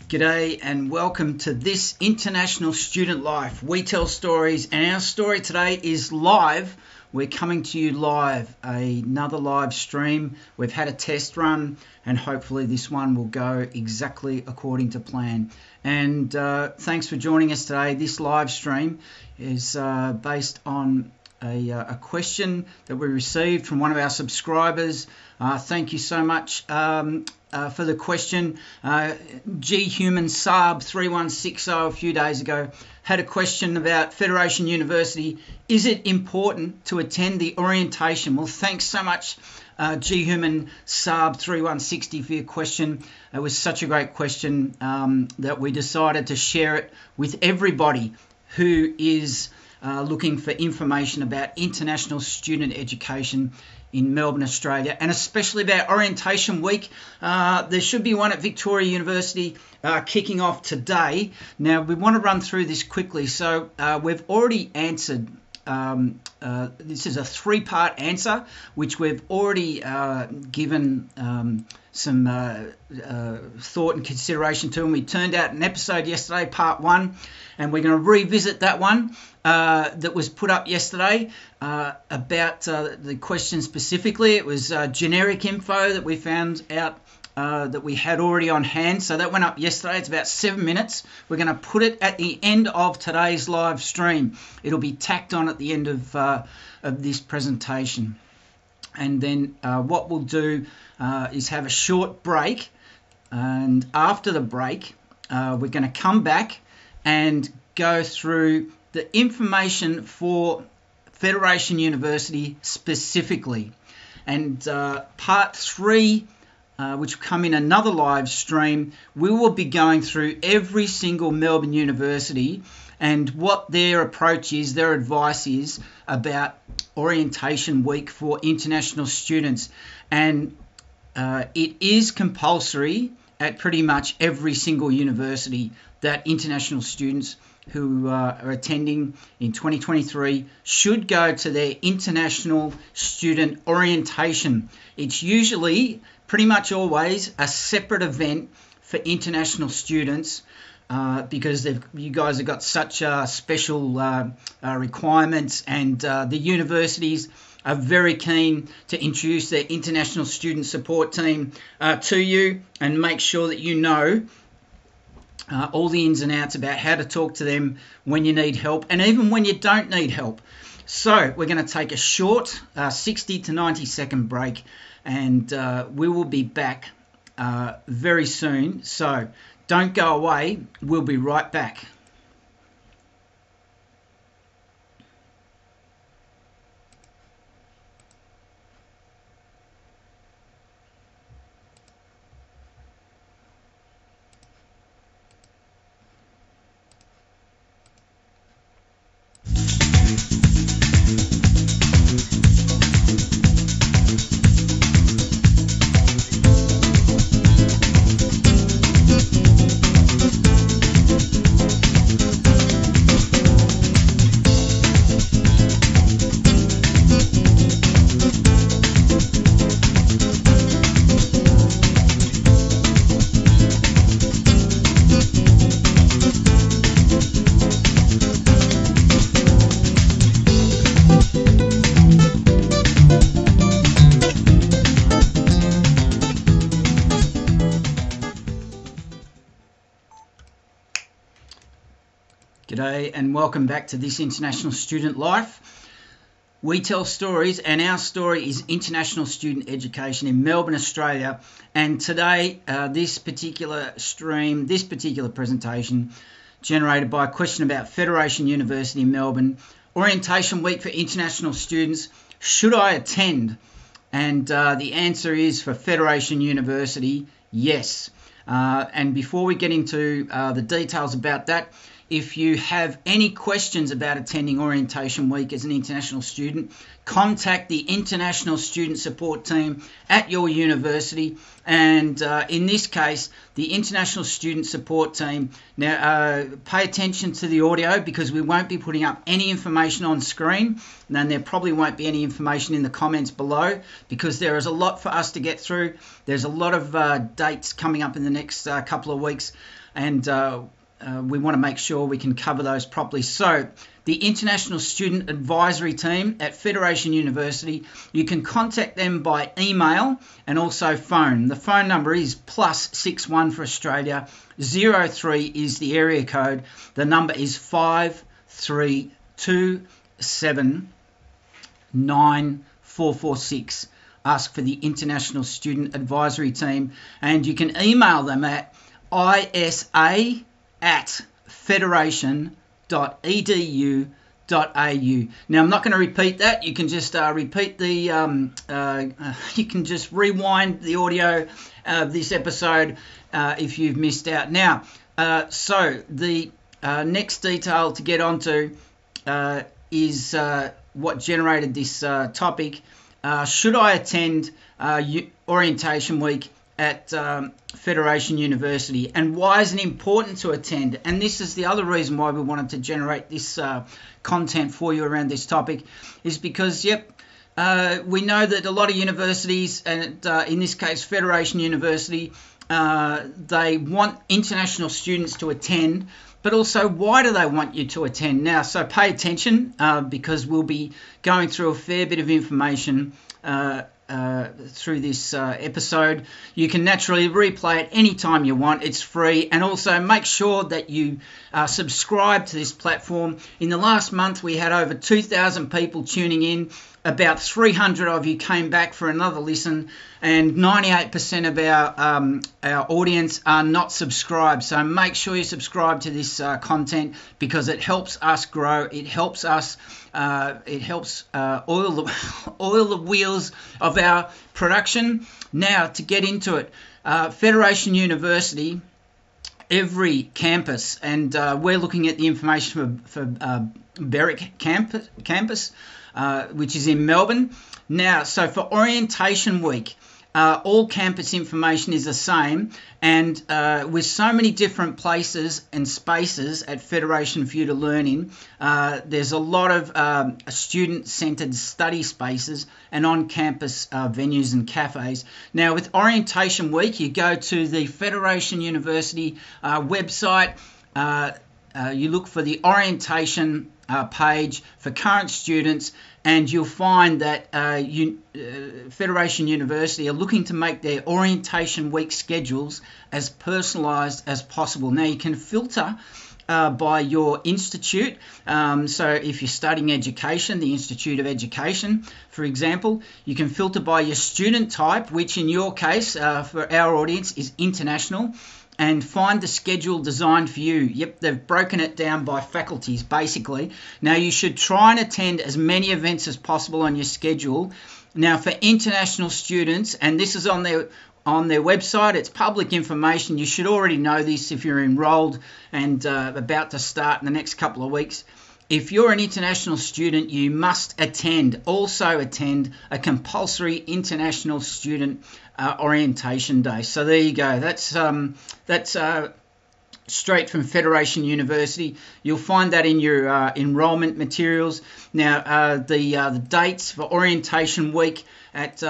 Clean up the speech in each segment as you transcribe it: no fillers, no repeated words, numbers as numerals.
G'day and welcome to this International Student Life. We tell stories, and our story today is live. We're coming to you live, another live stream. We've had a test run and hopefully this one will go exactly according to plan. And thanks for joining us today. This live stream is based on a question that we received from one of our subscribers. Thank you so much for the question. G-Human Saab 3160 a few days ago had a question about Federation University. Is it important to attend the orientation? Well, thanks so much, G-Human Saab 3160 for your question. It was such a great question that we decided to share it with everybody who is looking for information about international student education in Melbourne, Australia, and especially about Orientation Week. There should be one at Victoria University kicking off today. Now, we want to run through this quickly. So we've already answered, this is a three-part answer, which we've already given some thought and consideration to, and we turned out an episode yesterday, part one, and we're going to revisit that one that was put up yesterday about the question specifically. It was generic info that we found out that we had already on hand, so that went up yesterday. It's about 7 minutes. We're going to put it at the end of today's live stream. It'll be tacked on at the end of this presentation. And then what we'll do is have a short break, and after the break we're going to come back and go through the information for Federation University specifically. And part three, which will come in another live stream, we will be going through every single Melbourne University and what their approach is, their advice is about Orientation Week for international students. And it is compulsory at pretty much every single university that international students who are attending in 2023 should go to their international student orientation. It's usually, pretty much always, a separate event for international students because you guys have got such special requirements, and the universities are very keen to introduce their international student support team to you and make sure that you know all the ins and outs about how to talk to them when you need help and even when you don't need help. So we're going to take a short 60 to 90 second break, and we will be back very soon. So don't go away. We'll be right back. G'day and welcome back to This International Student Life. We tell stories, and our story is international student education in Melbourne, Australia. And today, this particular stream, this particular presentation, generated by a question about Federation University in Melbourne, Orientation Week for international students, should I attend? And the answer is, for Federation University, yes. And before we get into the details about that, if you have any questions about attending Orientation Week as an international student, contact the International Student Support Team at your university. And in this case, the International Student Support Team, now pay attention to the audio because we won't be putting up any information on screen, and then there probably won't be any information in the comments below because there is a lot for us to get through. There's a lot of dates coming up in the next couple of weeks, and we want to make sure we can cover those properly. So the International Student Advisory Team at Federation University, you can contact them by email and also phone. The phone number is +61 for Australia, 03 is the area code. The number is 532794446. Ask for the International Student Advisory Team, and you can email them at isa@federation.edu.au. Now I'm not going to repeat that. You can just repeat the you can just rewind the audio of this episode if you've missed out. Now so the next detail to get onto is what generated this topic. Should I attend Orientation Week at Federation University, and why is it important to attend? And this is the other reason why we wanted to generate this content for you around this topic, is because we know that a lot of universities, and in this case Federation University, they want international students to attend, but also why do they want you to attend? Now, so pay attention because we'll be going through a fair bit of information through this episode. You can naturally replay it anytime you want. It's free, and also make sure that you subscribe to this platform. In the last month, we had over 2,000 people tuning in. About 300 of you came back for another listen, and 98% of our audience are not subscribed. So make sure you subscribe to this content because it helps us grow. It helps us. It helps oil the wheels of our production. Now to get into it, Federation University, every campus, and we're looking at the information for Berwick Campus, which is in Melbourne. Now, so for Orientation Week, all campus information is the same, and with so many different places and spaces at Federation for you to learn in, there's a lot of student-centered study spaces and on-campus venues and cafes. Now, with Orientation Week, you go to the Federation University website, you look for the orientation page for current students, and you'll find that Federation University are looking to make their Orientation Week schedules as personalised as possible. Now, you can filter by your institute. So if you're studying education, the Institute of Education, for example, you can filter by your student type, which in your case, for our audience, is international, and find the schedule designed for you. Yep, they've broken it down by faculties, basically. Now, you should try and attend as many events as possible on your schedule. Now, for international students, and this is on their website, it's public information. You should already know this if you're enrolled and about to start in the next couple of weeks. If you're an international student, you must also attend a compulsory international student orientation day. So there you go. That's straight from Federation University. You'll find that in your enrolment materials. Now, the dates for Orientation Week at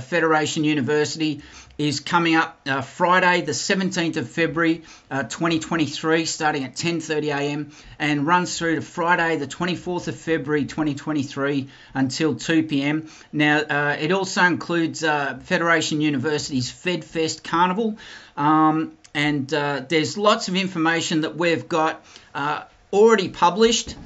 Federation University is coming up Friday the 17th of February 2023, starting at 10:30 a.m. and runs through to Friday the 24th of February 2023 until 2 p.m. Now, it also includes Federation University's FedFest Carnival, and there's lots of information that we've got already published.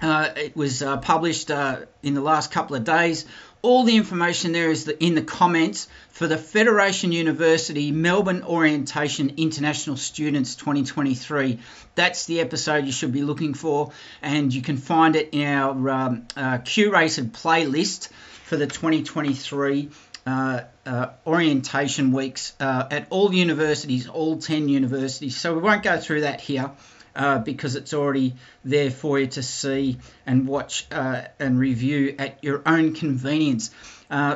It was published in the last couple of days. All the information there is in the comments for the Federation University Melbourne Orientation International Students 2023. That's the episode you should be looking for, and you can find it in our curated playlist for the 2023 orientation weeks at all universities, all 10 universities. So we won't go through that here because it's already there for you to see and watch and review at your own convenience.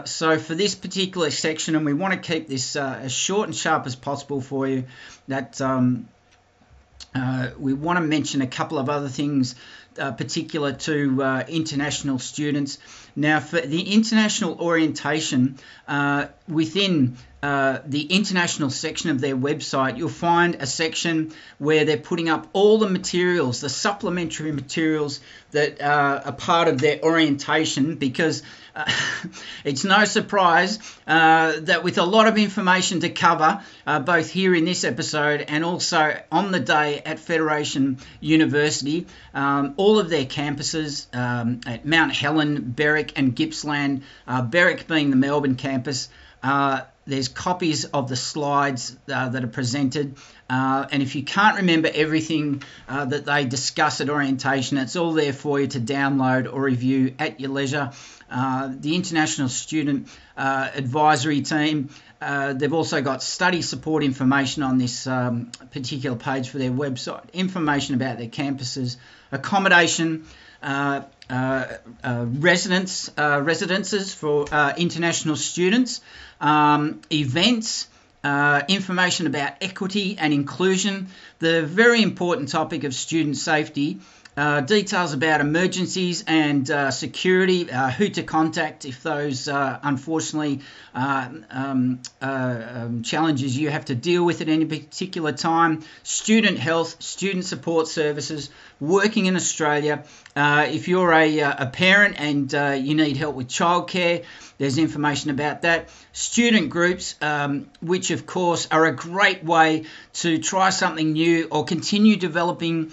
So for this particular section, and we want to keep this as short and sharp as possible for you, that we want to mention a couple of other things particular to international students. Now, for the international orientation, within the international section of their website, you'll find a section where they're putting up all the materials, the supplementary materials that are part of their orientation, because it's no surprise that with a lot of information to cover, both here in this episode and also on the day at Federation University, all of their campuses at Mount Helen, Berwick and Gippsland, Berwick being the Melbourne campus, there's copies of the slides that are presented, and if you can't remember everything that they discuss at orientation, it's all there for you to download or review at your leisure. The International Student Advisory Team, they've also got study support information on this particular page for their website, information about their campuses, accommodation, residences for international students, events, information about equity and inclusion, the very important topic of student safety, details about emergencies and security, who to contact if those unfortunately challenges you have to deal with at any particular time, student health, student support services, working in Australia. If you're a parent and you need help with childcare, there's information about that. Student groups, which of course are a great way to try something new or continue developing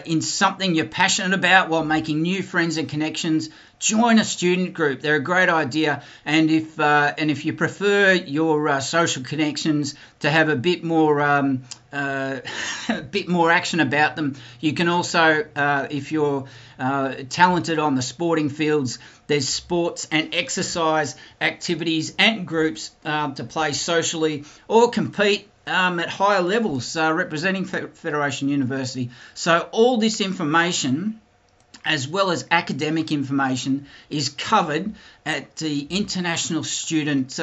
in something you're passionate about while making new friends and connections. Join a student group. They're a great idea, and if you prefer your social connections to have a bit more action about them, you can also, if you're talented on the sporting fields, there's sports and exercise activities and groups to play socially or compete at higher levels representing Federation University. So all this information, as well as academic information, is covered at the International Student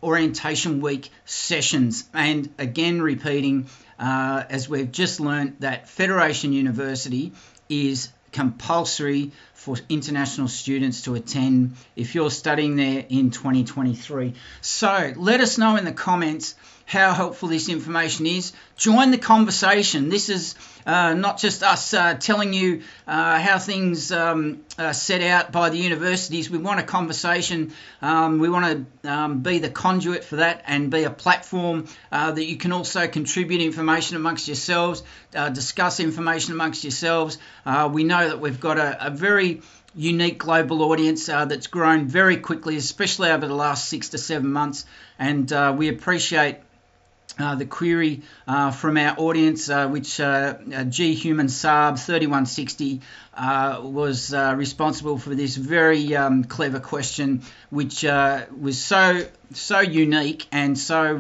Orientation Week sessions. And again, repeating, as we've just learned, that Federation University is compulsory for international students to attend if you're studying there in 2023. So let us know in the comments how helpful this information is. Join the conversation. This is not just us telling you how things are set out by the universities. We want a conversation. We want to be the conduit for that and be a platform that you can also contribute information amongst yourselves, discuss information amongst yourselves. We know that we've got a very unique global audience that's grown very quickly, especially over the last 6 to 7 months, and we appreciate the query from our audience, which G Human Saab 3160 was responsible for this very clever question, which was so unique and so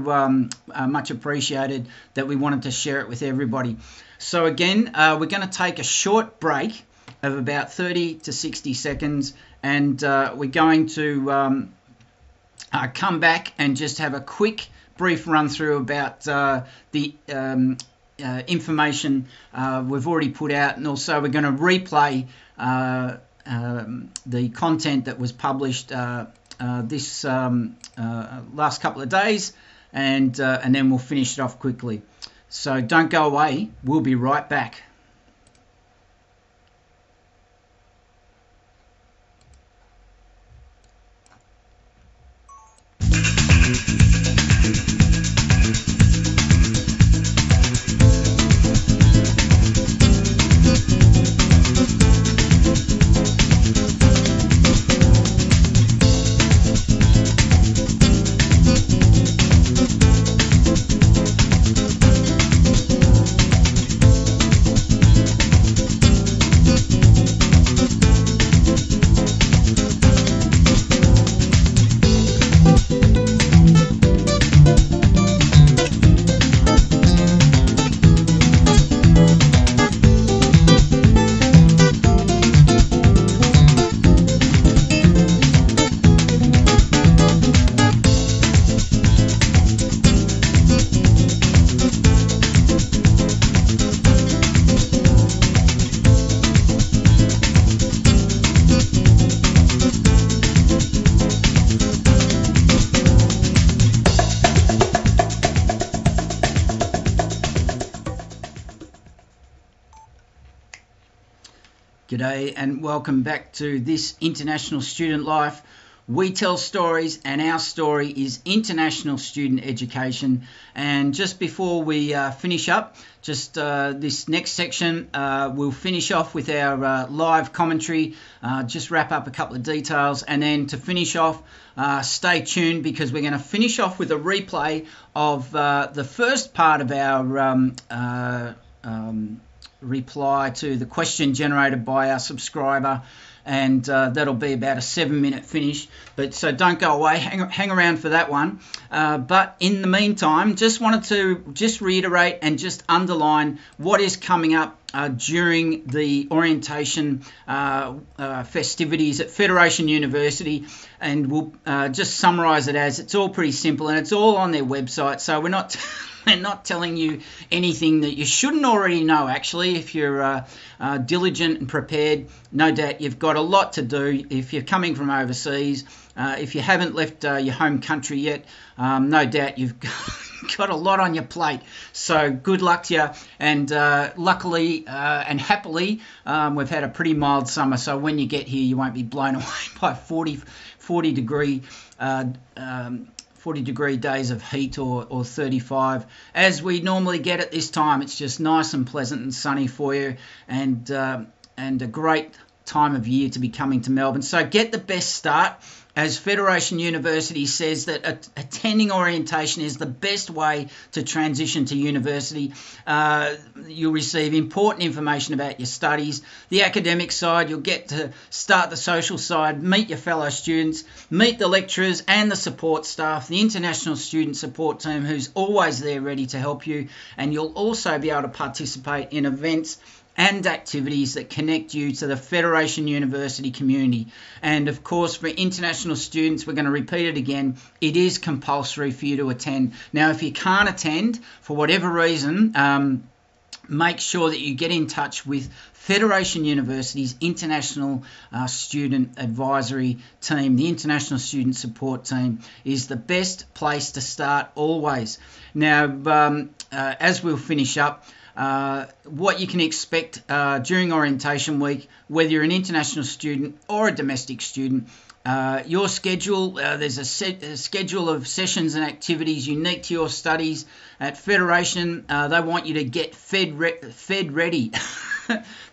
much appreciated that we wanted to share it with everybody. So again, we're going to take a short break of about 30 to 60 seconds, and we're going to come back and just have a quick brief run through about the information we've already put out, and also we're going to replay the content that was published this last couple of days, and then we'll finish it off quickly. So don't go away, we'll be right back. G'day and welcome back to This International Student Life. We tell stories and our story is international student education. And just before we finish up, this next section, we'll finish off with our live commentary, just wrap up a couple of details, and then to finish off, stay tuned because we're going to finish off with a replay of the first part of our reply to the question generated by our subscriber, and that'll be about a 7-minute finish, but so don't go away, hang around for that one. But in the meantime, just wanted to reiterate and just underline what is coming up during the orientation festivities at Federation University, and we'll just summarize it as it's all pretty simple and it's all on their website, so we're not telling you anything that you shouldn't already know. Actually, if you're diligent and prepared, no doubt you've got a lot to do. If you're coming from overseas, if you haven't left your home country yet, no doubt you've got a lot on your plate. So good luck to you, and luckily and happily, we've had a pretty mild summer, so when you get here you won't be blown away by 40 degree 40 degree days of heat or 35 as we normally get at this time. It's just nice and pleasant and sunny for you, and a great time of year to be coming to Melbourne. So get the best start, as Federation University says that attending orientation is the best way to transition to university. You'll receive important information about your studies, the academic side, you'll get to start the social side, meet your fellow students, meet the lecturers and the support staff, the international student support team who's always there ready to help you, and you'll also be able to participate in events and activities that connect you to the Federation University community. And of course, for international students, we're going to repeat it again, it is compulsory for you to attend. Now, if you can't attend for whatever reason, make sure that you get in touch with Federation University's International Student Advisory Team. The International Student Support Team is the best place to start always. Now, as we'll finish up, what you can expect during orientation week, whether you're an international student or a domestic student, your schedule, there's a schedule of sessions and activities unique to your studies. At Federation, they want you to get fed ready.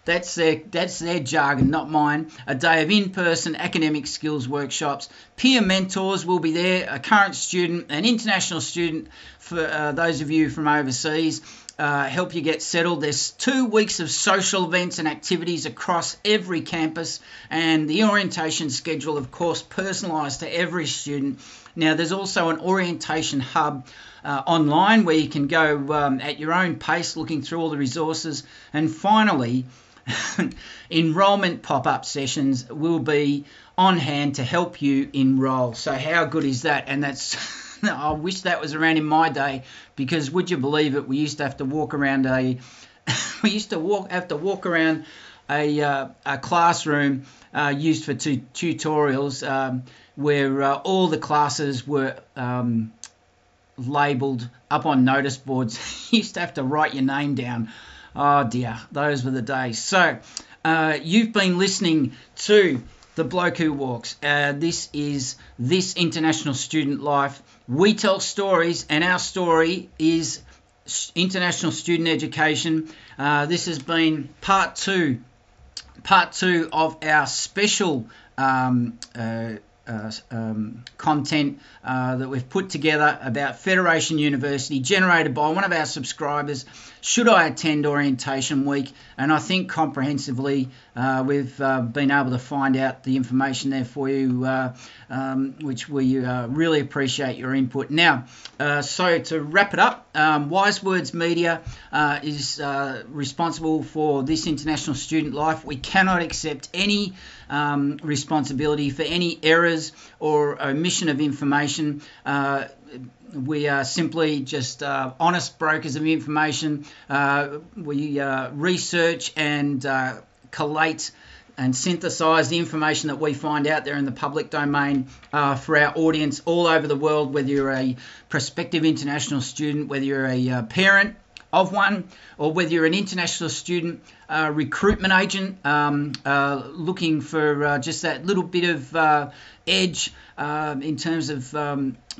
That's their jargon, not mine. A day of in-person academic skills workshops. Peer mentors will be there, a current student, an international student for those of you from overseas. Help you get settled. There's 2 weeks of social events and activities across every campus, and the orientation schedule, of course, personalised to every student. Now, there's also an orientation hub online where you can go at your own pace, looking through all the resources. And finally, enrolment pop-up sessions will be on hand to help you enrol. So how good is that? And that's I wish that was around in my day, because would you believe it, we used to have to walk around a classroom used for tutorials where all the classes were labelled up on notice boards. You used to have to write your name down. Oh dear, those were the days. So you've been listening to The Bloke Who Walks. This is This International Student Life. We tell stories, and our story is international student education. This has been part two of our special content that we've put together about Federation University, generated by one of our subscribers. Should I attend orientation week? And I think comprehensively we've been able to find out the information there for you, which we really appreciate your input. Now, so to wrap it up, Wise Words Media is responsible for This International Student Life. We cannot accept any responsibility for any errors or omission of information. We are simply just honest brokers of information. We research and collate and synthesize the information that we find out there in the public domain for our audience all over the world, whether you're a prospective international student, whether you're a parent, of one, or whether you're an international student recruitment agent looking for just that little bit of edge in terms of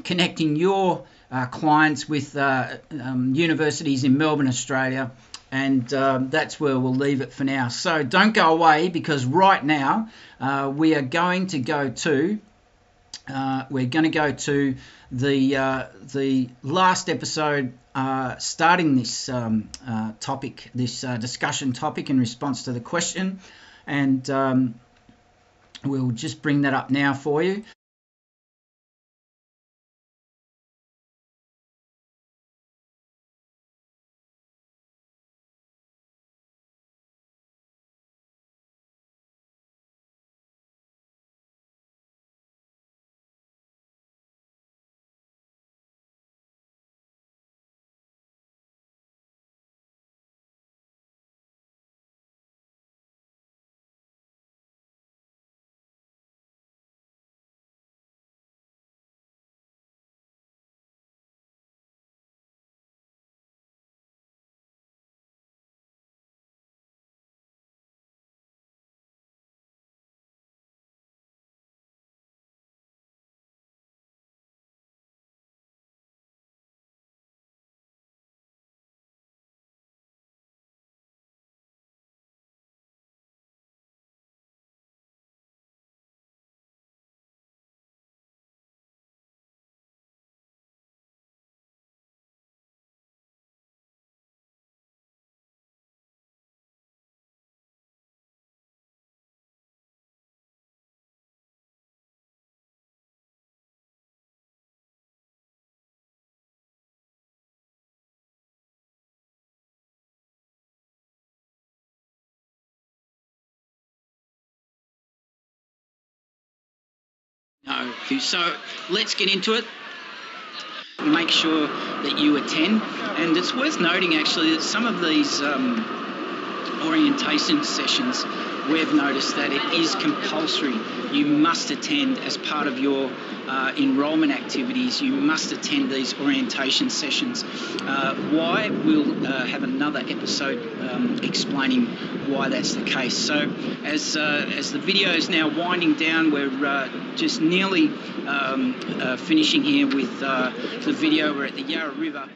connecting your clients with universities in Melbourne, Australia. And that's where we'll leave it for now. So don't go away, because right now we are going to go to the last episode, starting this topic, this discussion topic in response to the question, and we'll just bring that up now for you. No, so let's get into it. Make sure that you attend, and it's worth noting actually that some of these orientation sessions, we've noticed that it is compulsory. You must attend as part of your enrolment activities. You must attend these orientation sessions. Why? We'll have another episode explaining why that's the case. So as the video is now winding down, we're just nearly finishing here with the video. We're at the Yarra River.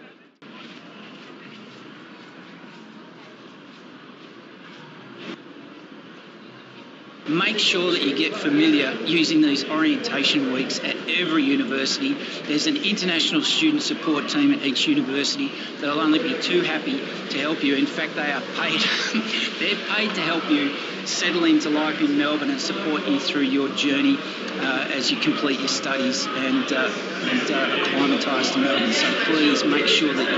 Make sure that you get familiar using these orientation weeks at every university. There's an international student support team at each university. They'll only be too happy to help you. In fact, they are paid. They're paid to help you settle into life in Melbourne and support you through your journey as you complete your studies and acclimatise to Melbourne. So please make sure that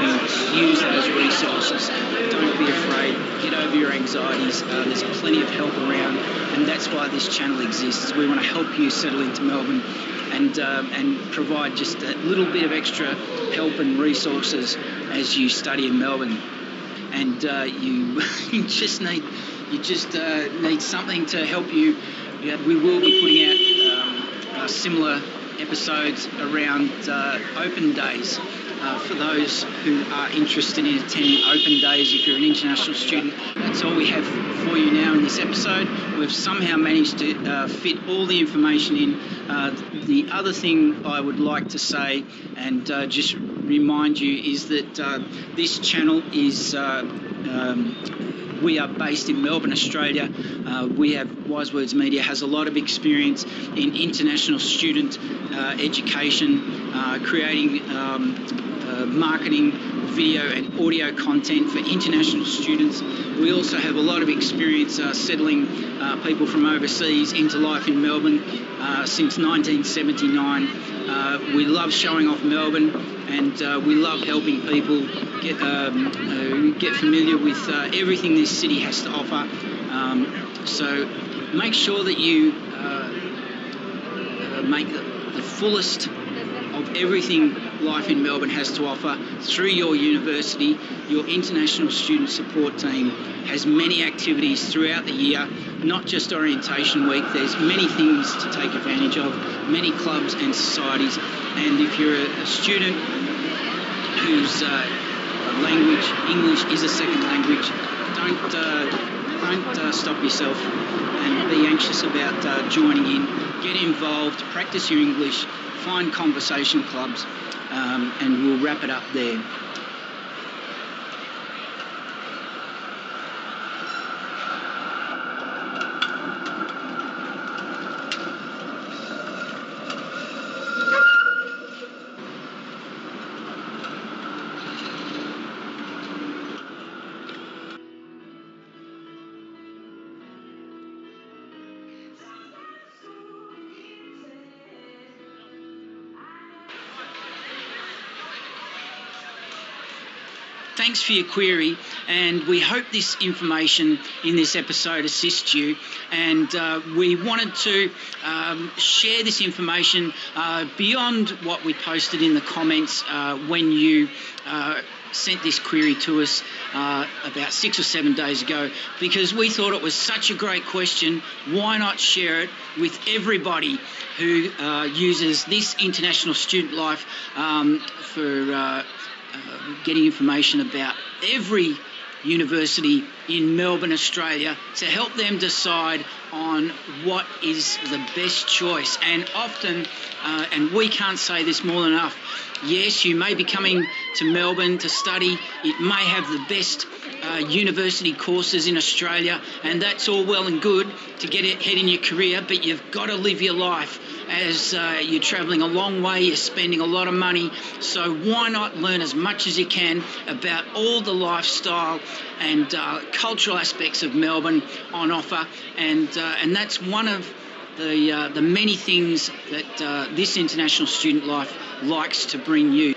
you use those resources. Don't be afraid. Get over your anxieties. There's plenty of help around, and that's why this channel exists. We want to help you settle into Melbourne and provide just a little bit of extra help and resources as you study in Melbourne. And you just need something to help you. We will be putting out similar episodes around open days. For those who are interested in attending open days, if you're an international student. That's all we have for you now in this episode. We've somehow managed to fit all the information in. The other thing I would like to say and just remind you is that this channel is we are based in Melbourne, Australia. We have Wise Words Media has a lot of experience in international student education, creating marketing, video and audio content for international students. We also have a lot of experience settling people from overseas into life in Melbourne since 1979. We love showing off Melbourne, and we love helping people get familiar with everything this city has to offer. So make sure that you make the fullest of everything life in Melbourne has to offer through your university. Your international student support team has many activities throughout the year, not just orientation week. There's many things to take advantage of, many clubs and societies. And if you're a student who's language. English is a second language. Don't stop yourself and be anxious about joining in. Get involved, practice your English, find conversation clubs, and we'll wrap it up there. Thanks for your query, and we hope this information in this episode assists you. And we wanted to share this information beyond what we posted in the comments when you sent this query to us about 6 or 7 days ago, because we thought it was such a great question. Why not share it with everybody who uses this international student life for getting information about every university in Melbourne, Australia, to help them decide on what is the best choice. And often, and we can't say this more than enough, yes, you may be coming to Melbourne to study. It may have the best university courses in Australia, and that's all well and good to get ahead in your career, but you've got to live your life. As you're travelling a long way, you're spending a lot of money, so why not learn as much as you can about all the lifestyle and cultural aspects of Melbourne on offer, and that's one of the many things that this international student life likes to bring you.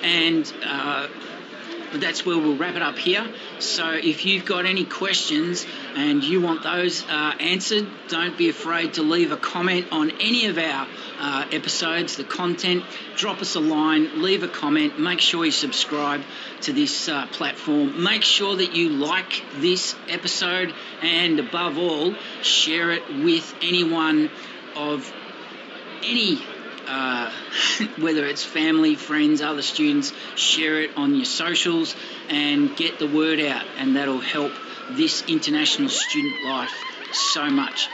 And that's where we'll wrap it up here. So if you've got any questions and you want those answered, don't be afraid to leave a comment on any of our episodes, the content. Drop us a line, leave a comment, make sure you subscribe to this platform. Make sure that you like this episode, and above all, share it with anyone of any whether it's family, friends, other students. Share it on your socials and get the word out, and that'll help this international student life so much.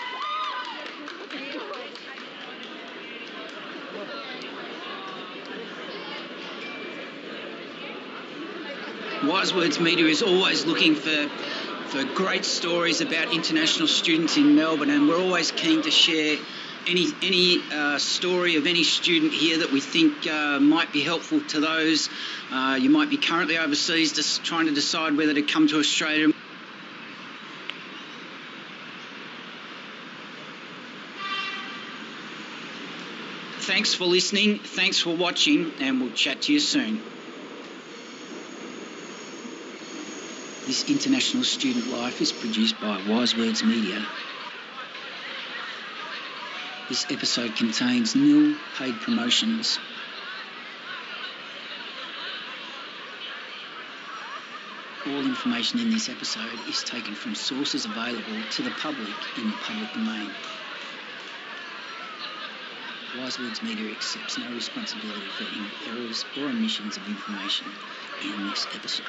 Wise Words Media is always looking for great stories about international students in Melbourne, and we're always keen to share any story of any student here that we think might be helpful to those. You might be currently overseas just trying to decide whether to come to Australia. Thanks for listening, thanks for watching, and we'll chat to you soon. This international student life is produced by Wise Words Media. This episode contains nil paid promotions. All information in this episode is taken from sources available to the public in the public domain. Wise Words Media accepts no responsibility for any errors or omissions of information in this episode.